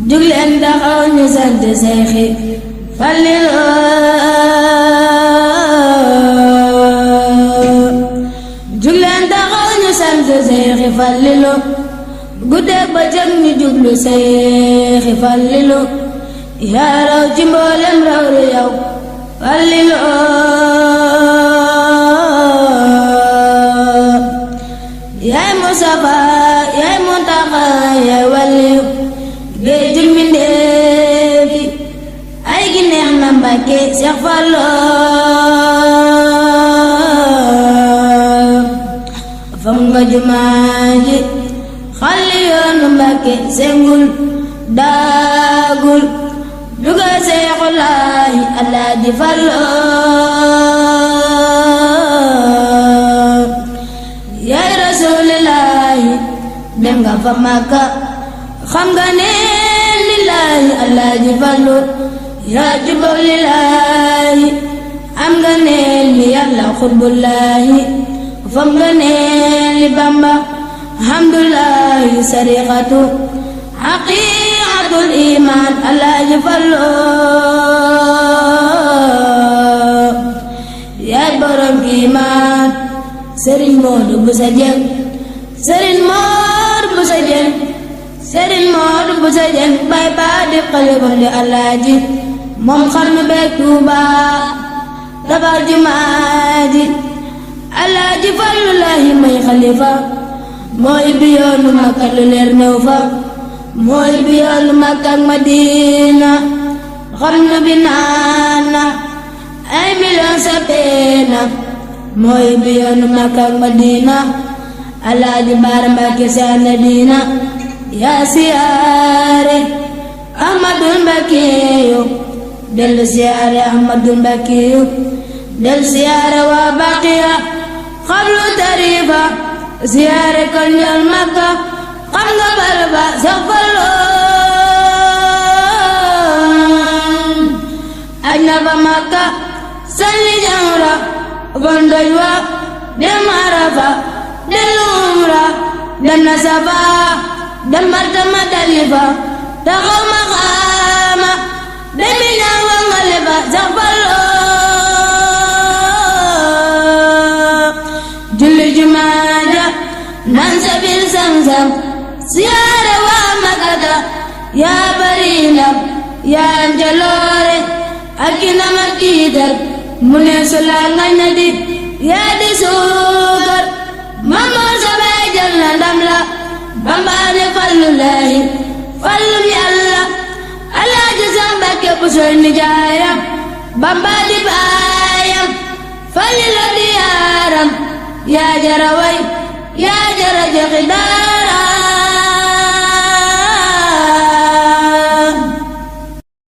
jug leen taxaw ñu sant Seexi Fallilu jug leen taxaw ñu sant Seexi Fallilu guddeeg bëccëg ñu jublu Seexi Fallilu yaa raw ci mboolem raw ri yow Fallilu yaay Mustafa yaay Muntaxa yaay waliyu géeju mbindeefi ay gi neex na Mbàkke Seex Fallu fam nga jumaa ji xalli yoonu Mbàkke sengul daagul duga Seexulaahi Alaaji Fallu yaay Rasuulillaahi dem nga fa Makka xam nga ne lillaahi Alaaji Fallu yaa jubóo lillaahi am nga ne li Yàlla xutbullaahi fam nga ne li Bamba hamdullaahi sariqatu haqiqatul iman Alaaji Fallu yaay borom kiimaan Sëriñ Moodu Busa Jeng Sëriñ Moodu Busa Jeng Sëriñ Moodu Busa Jeng bay baa di xalifa di Alaaji moom xarnu beek Tuuba tabax jumaa ji Alaaji Fallu laahi may xalifa mooy bi yoonu Makka lu leer néew fa mooy bi yoonu Makka ak Madina xarnu bi naana ay million sa peena mooy bi yoonu Makka ak Madina Alaaji Baara Mbàkke saana diina yaa siyaare Ahmadul Mbàkkeyu dellu siyaare Ahmadul Mbàkkeyu dellu siyaare waa Baqiya xablu tarifa siyaare kon ñool Makka xam nga baraba Seex Fallu aj na fa Makka salli jamra bon doj wa dem Arafa dellu umra dem na Safa dem Marta Muzdalifa taxaw maqaama dem Mina wa Ngalifa Seex Fallu julli jumaa ja nan sabil Zamzam siyaare waa Makkata yaa bari ndam yaa njaloore ak inam ak tiitar mu ne sula ngañ na di yaa di suukar mamoor sa baay jël na ndam la Bambaane Fallu laahi fallum Yàlla Alaaji Seex Mbàkke Busoy nijaayam Bamba di baayam Fallilu di yaaram yaa jara way yaa jara joxi